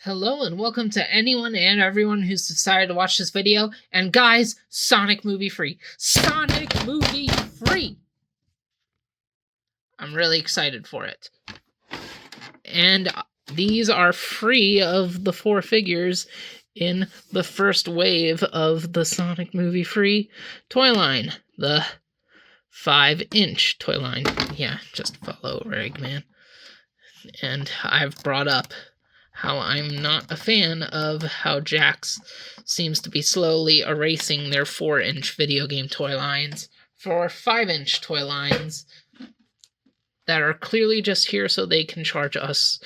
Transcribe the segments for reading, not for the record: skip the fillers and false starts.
Hello and welcome to anyone and everyone who's decided to watch this video. And guys, Sonic movie free. Sonic movie free! I'm really excited for it. And these are free of the 4 figures in the first wave of the Sonic movie free toy line. The 5-inch toy line. Yeah, just follow over Eggman. And I've brought up how I'm not a fan of how Jakks seems to be slowly erasing their 4-inch video game toy lines for 5-inch toy lines that are clearly just here so they can charge us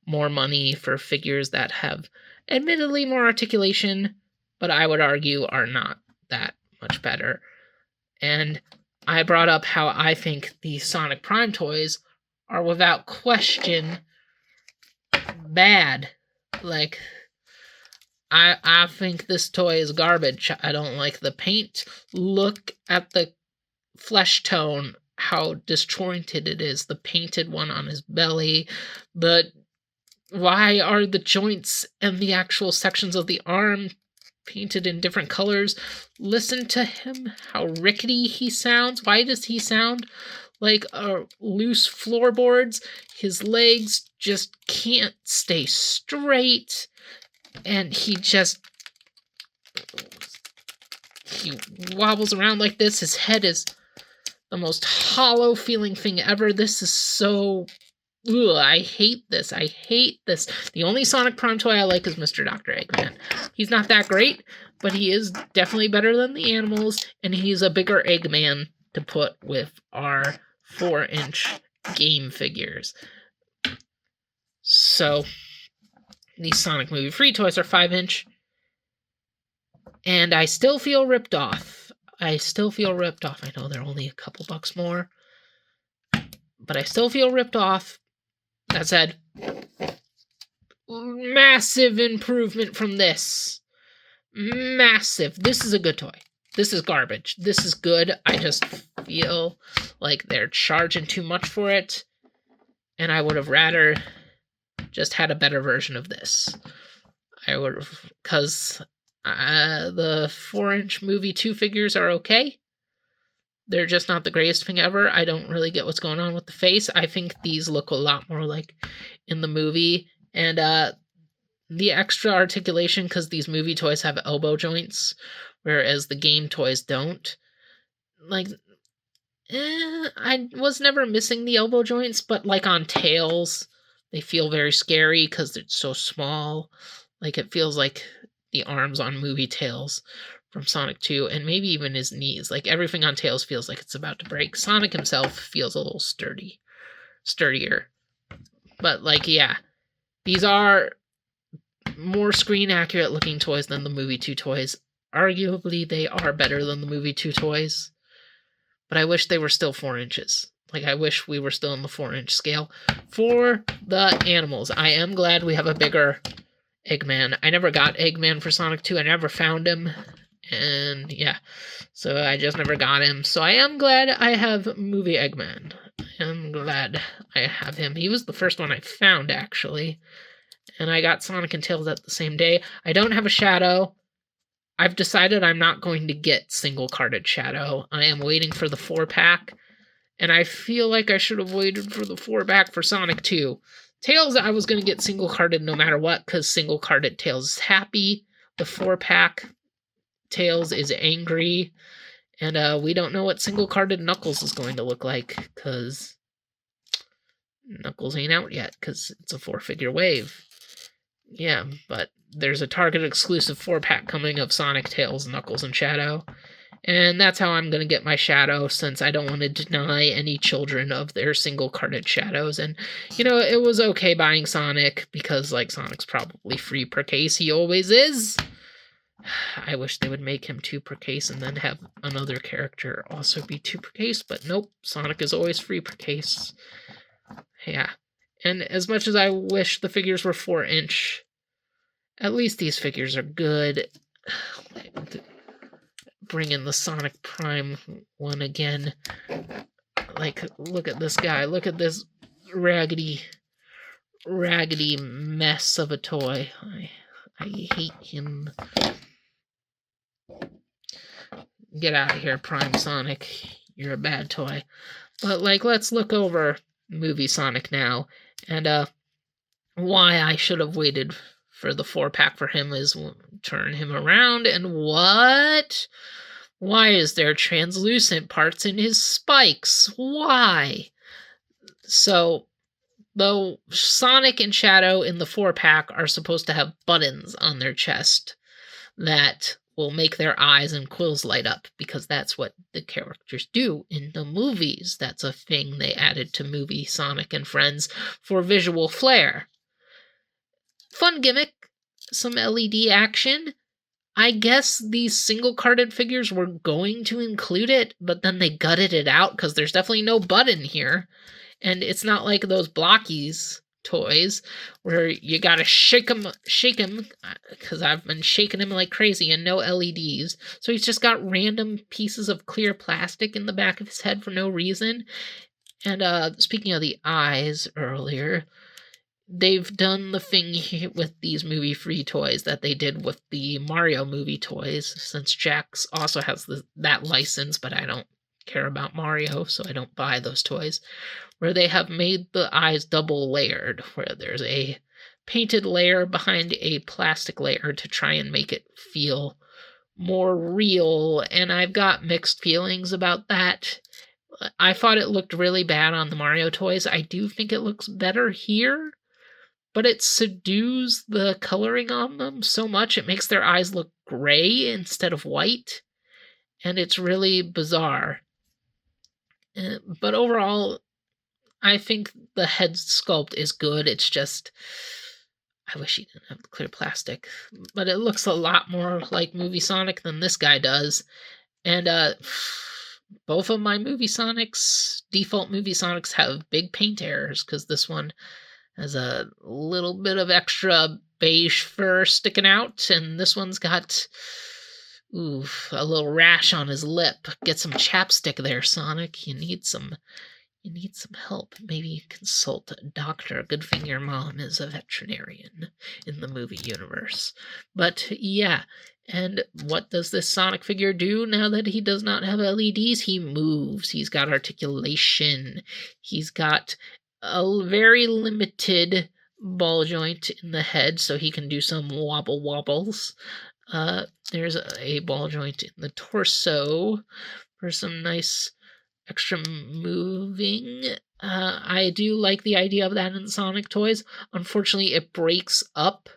more money for figures that have admittedly more articulation, but I would argue are not that much better. And I brought up how I think the Sonic Prime toys are without question bad. Like, I think this toy is garbage. I don't like the paint. Look at the flesh tone, how disjointed it is. The painted one on his belly. Why are the joints and the actual sections of the arm painted in different colors? Listen to him, how rickety he sounds. Why does he sound like loose floorboards? His legs just can't stay straight, and he wobbles around like this. His head is the most hollow feeling thing ever. This is so... Ugh, I hate this. I hate this. The only Sonic Prime toy I like is Mr. Dr. Eggman. He's not that great, but he is definitely better than the animals, and he's a bigger Eggman to put with our 4-inch game figures. So, these Sonic movie free toys are 5-inch, and I still feel ripped off. I know they're only a couple bucks more, but I still feel ripped off. That said, massive improvement from this. Massive. This is a good toy. This is garbage. This is good. I just feel like they're charging too much for it, and I would have rather just had a better version of this. I would have, because the 4-inch movie 2 figures are okay. They're just not the greatest thing ever. I don't really get what's going on with the face. I think these look a lot more like in the movie. And the extra articulation, because these movie toys have elbow joints, whereas the game toys don't. Like, I was never missing the elbow joints, but like on Tails, they feel very scary because it's so small. Like, it feels like the arms on movie Tails from Sonic 2, and maybe even his knees. Like, everything on Tails feels like it's about to break. Sonic himself feels a little sturdier. But, like, yeah. These are more screen-accurate looking toys than the movie 2 toys. Arguably, they are better than the movie 2 toys. But I wish they were still 4 inches. Like, I wish we were still in the 4-inch scale. For the animals, I am glad we have a bigger Eggman. I never got Eggman for Sonic 2. I never found him. And yeah, so I just never got him. So I am glad I have movie Eggman. I am glad I have him. He was the first one I found, actually. And I got Sonic and Tails at the same day. I don't have a Shadow. I've decided I'm not going to get single-carded Shadow. I am waiting for the 4-pack. And I feel like I should have waited for the 4-pack for Sonic 2. Tails, I was going to get single-carded no matter what, because single-carded Tails is happy. The 4-pack Tails is angry, and we don't know what single-carded Knuckles is going to look like, because Knuckles ain't out yet, because it's a 4-figure wave. Yeah, but there's a Target exclusive 4-pack coming of Sonic, Tails, Knuckles, and Shadow, and that's how I'm going to get my Shadow, since I don't want to deny any children of their single-carded Shadows. And, you know, it was okay buying Sonic, because, like, Sonic's probably free per case. He always is. I wish they would make him 2 per case and then have another character also be 2 per case, but nope, Sonic is always free per case. Yeah. And as much as I wish the figures were 4-inch, at least these figures are good. Bring in the Sonic Prime one again. Like, look at this guy. Look at this raggedy raggedy mess of a toy. I hate him. Get out of here, Prime Sonic. You're a bad toy. But, let's look over Movie Sonic now. And, why I should have waited for the 4-pack for him is turn him around, and what? Why is there translucent parts in his spikes? Why? So, though Sonic and Shadow in the 4-pack are supposed to have buttons on their chest that will make their eyes and quills light up, because that's what the characters do in the movies. That's a thing they added to Movie Sonic and Friends for visual flair. Fun gimmick, some LED action. I guess these single-carded figures were going to include it, but then they gutted it out because there's definitely no button here. And it's not like those Blockies toys where you gotta shake him, because I've been shaking him like crazy, and no LEDs. So he's just got random pieces of clear plastic in the back of his head for no reason. And speaking of the eyes earlier, they've done the thing with these movie-free toys that they did with the Mario movie toys, since Jakks also has that license, but I don't care about Mario, so I don't buy those toys, where they have made the eyes double layered, where there's a painted layer behind a plastic layer to try and make it feel more real, and I've got mixed feelings about that. I thought it looked really bad on the Mario toys. I do think it looks better here, but it subdues the coloring on them so much it makes their eyes look gray instead of white, and it's really bizarre. But overall, I think the head sculpt is good. It's just, I wish he didn't have the clear plastic, but it looks a lot more like Movie Sonic than this guy does. And both of my default Movie Sonics have big paint errors, because this one has a little bit of extra beige fur sticking out, and this one's got a little rash on his lip. Get some chapstick there, Sonic. You need some help. Maybe consult a doctor. Good thing your mom is a veterinarian in the movie universe. But yeah, and what does this Sonic figure do now that he does not have LEDs? He moves. He's got articulation. He's got a very limited ball joint in the head, so he can do some wobbles. There's a ball joint in the torso for some nice extra moving. I do like the idea of that in Sonic toys. Unfortunately, it breaks up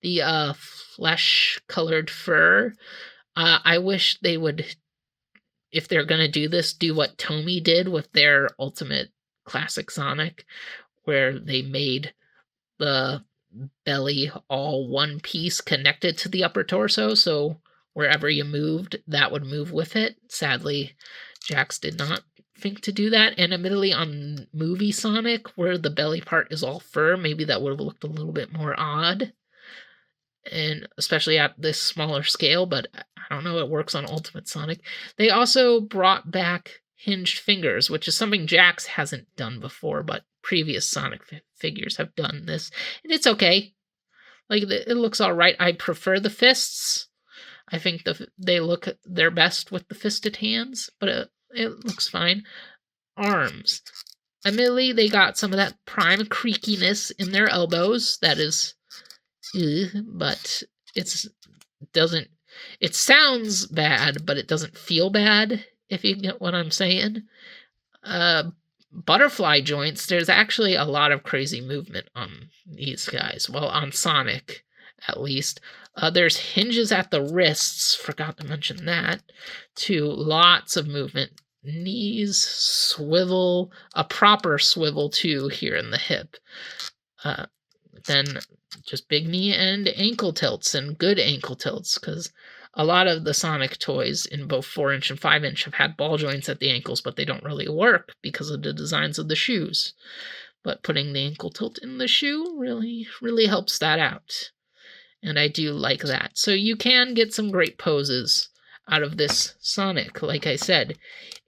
the flesh-colored fur. I wish they would, if they're going to do this, do what Tomy did with their Ultimate Classic Sonic, where they made the belly all one piece connected to the upper torso, so wherever you moved, that would move with it. Sadly, Jakks did not think to do that, and admittedly on Movie Sonic, where the belly part is all fur, maybe that would have looked a little bit more odd, and especially at this smaller scale, but I don't know, it works on Ultimate Sonic. They also brought back hinged fingers, which is something Jakks hasn't done before, but previous Sonic figures have done this, and it's okay. It looks all right. I prefer the fists. I think they look their best with the fisted hands, but it looks fine. Arms. Admittedly, they got some of that prime creakiness in their elbows. That is, but it sounds bad, but it doesn't feel bad, if you get what I'm saying. Butterfly joints, there's actually a lot of crazy movement on these guys. Well, on Sonic, at least. There's hinges at the wrists, forgot to mention that, too. Lots of movement. Knees, swivel, a proper swivel, too, here in the hip. Then just big knee and ankle tilts, and good ankle tilts, because a lot of the Sonic toys in both 4-inch and 5-inch have had ball joints at the ankles, but they don't really work because of the designs of the shoes. But putting the ankle tilt in the shoe really, really helps that out. And I do like that. So you can get some great poses out of this Sonic. Like I said,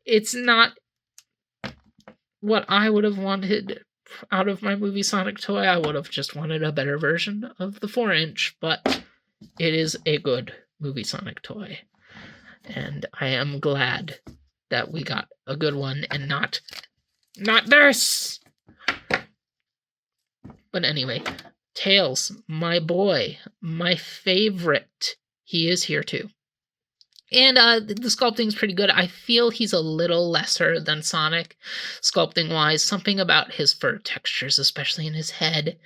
it's not what I would have wanted out of my Movie Sonic toy. I would have just wanted a better version of the 4-inch, but it is a good Movie Sonic toy. And I am glad that we got a good one and not this. But anyway, Tails, my boy, my favorite. He is here too. And the sculpting's pretty good. I feel he's a little lesser than Sonic, sculpting-wise. Something about his fur textures, especially in his head,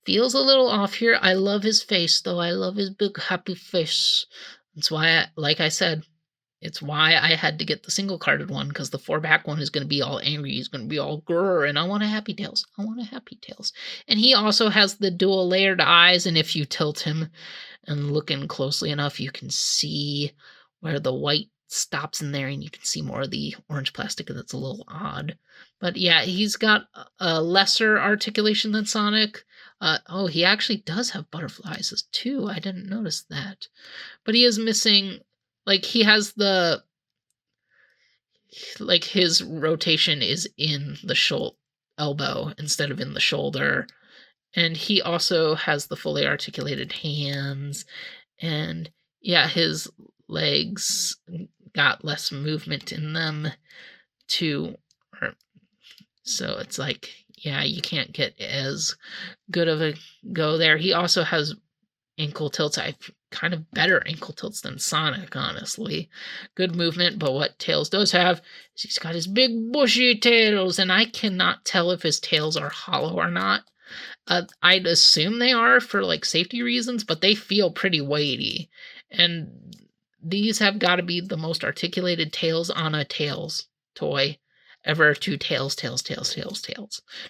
feels a little off here. I love his face, though. I love his big, happy face. That's why, like I said, it's why I had to get the single-carded one, because the 4-pack one is going to be all angry. He's going to be all grrr, and I want a Happy Tails. I want a Happy Tails. And he also has the dual-layered eyes, and if you tilt him and look in closely enough, you can see where the white stops in there, and you can see more of the orange plastic that's a little odd. But yeah, he's got a lesser articulation than Sonic. He actually does have butterflies too. I didn't notice that. But he is missing, he has his rotation is in the elbow instead of in the shoulder. And he also has the fully articulated hands. And yeah, his legs got less movement in them too. So it's you can't get as good of a go there. He also has ankle tilts. Kind of better ankle tilts than Sonic, honestly. Good movement, but what Tails does have is he's got his big bushy tails, and I cannot tell if his tails are hollow or not. I'd assume they are for safety reasons, but they feel pretty weighty. And these have got to be the most articulated tails on a Tails toy ever. 2 tails.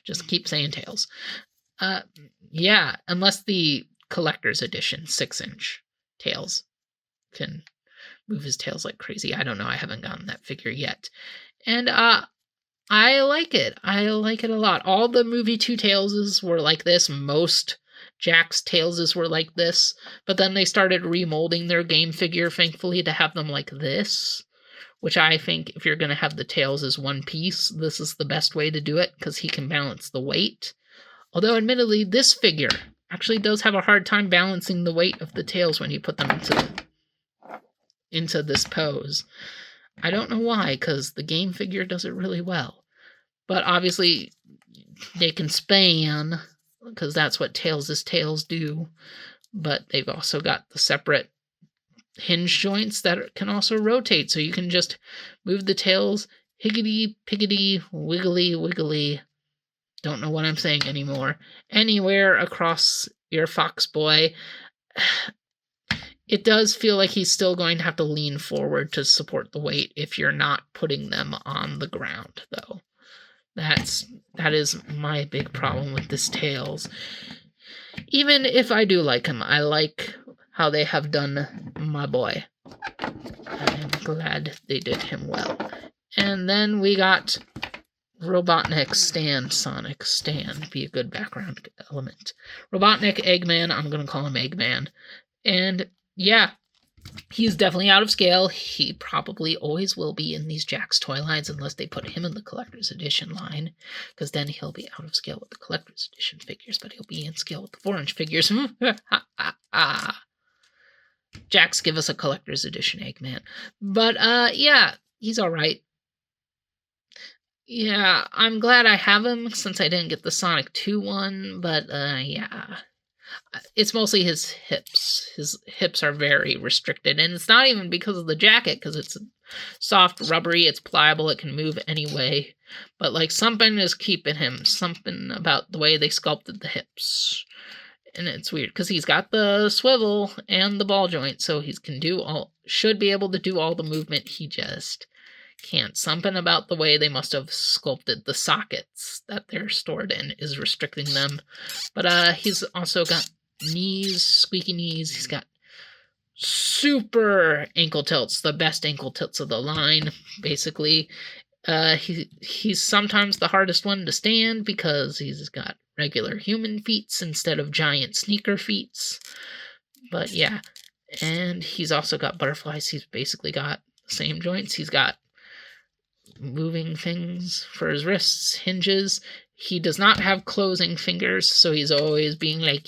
Just keep saying tails. Yeah, unless the collector's edition 6-inch Tails can move his tails like crazy. I don't know. I haven't gotten that figure yet. And I like it. I like it a lot. All the movie 2 Tailses were like this. Most Jakks Tailses were like this, but then they started remolding their game figure, thankfully, to have them like this, which I think if you're going to have the tails as one piece, this is the best way to do it, because he can balance the weight. Although, admittedly, this figure actually does have a hard time balancing the weight of the tails when you put them into this pose. I don't know why, because the game figure does it really well. But obviously, they can span, because that's what Tails' tails do. But they've also got the separate hinge joints that can also rotate, so you can just move the tails higgity-piggity, wiggly-wiggly. Don't know what I'm saying anymore. Anywhere across your Fox Boy. It does feel like he's still going to have to lean forward to support the weight if you're not putting them on the ground, though. That is my big problem with this Tails. Even if I do like him, I like how they have done my boy. I'm glad they did him well. And then we got Robotnik Stand Sonic. Stand, be a good background element. Robotnik Eggman, I'm going to call him Eggman. And yeah, he's definitely out of scale. He probably always will be in these Jakks toy lines unless they put him in the collector's edition line, because then he'll be out of scale with the collector's edition figures, but he'll be in scale with the 4-inch figures. Jakks, give us a collector's edition Eggman. But yeah, he's all right. Yeah, I'm glad I have him since I didn't get the Sonic 2 one, but yeah. It's mostly his hips. His hips are very restricted, and it's not even because of the jacket, because it's soft, rubbery, it's pliable, it can move any way. But something is keeping him, something about the way they sculpted the hips. And it's weird, because he's got the swivel and the ball joint, so he should be able to do all the movement, he just can't. Something about the way they must have sculpted the sockets that they're stored in is restricting them. But he's also got knees, squeaky knees. He's got super ankle tilts, the best ankle tilts of the line, basically. He's sometimes the hardest one to stand because he's got regular human feet instead of giant sneaker feet. But yeah, and he's also got butterflies. He's basically got the same joints. He's got moving things for his wrists, hinges. he does not have closing fingers, so he's always being like,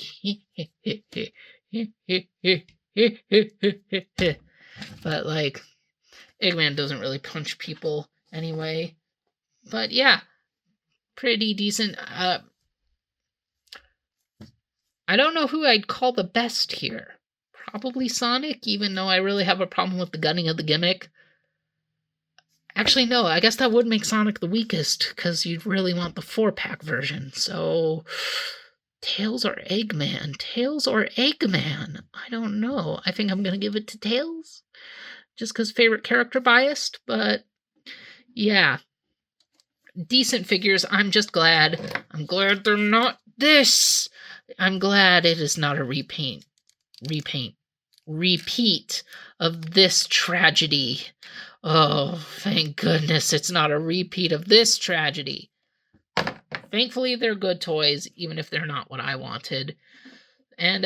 but like, Eggman doesn't really punch people anyway. But yeah, pretty decent. I don't know who I'd call the best here. Probably Sonic, even though I really have a problem with the gunning of the gimmick. Actually, no, I guess that would make Sonic the weakest, because you'd really want the 4-pack version. So, Tails or Eggman? Tails or Eggman? I don't know. I think I'm going to give it to Tails, just because favorite character biased, but yeah. Decent figures. I'm just glad. I'm glad they're not this. I'm glad it is not a repeat of this tragedy. Oh, thank goodness it's not a repeat of this tragedy. Thankfully, they're good toys, even if they're not what I wanted. And,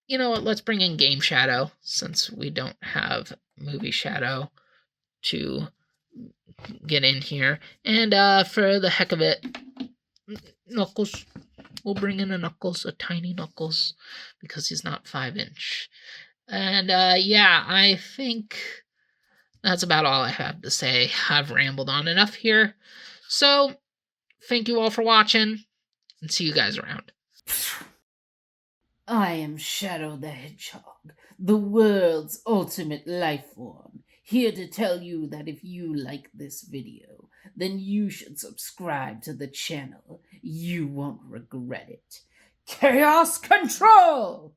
you know what? Let's bring in Game Shadow, since we don't have Movie Shadow to get in here. And, for the heck of it, Knuckles. We'll bring in a Knuckles, a tiny Knuckles, because he's not 5-inch. And, yeah, I think that's about all I have to say. I've rambled on enough here. So, thank you all for watching, and see you guys around. I am Shadow the Hedgehog, the world's ultimate life form, here to tell you that if you like this video, then you should subscribe to the channel. You won't regret it. Chaos Control!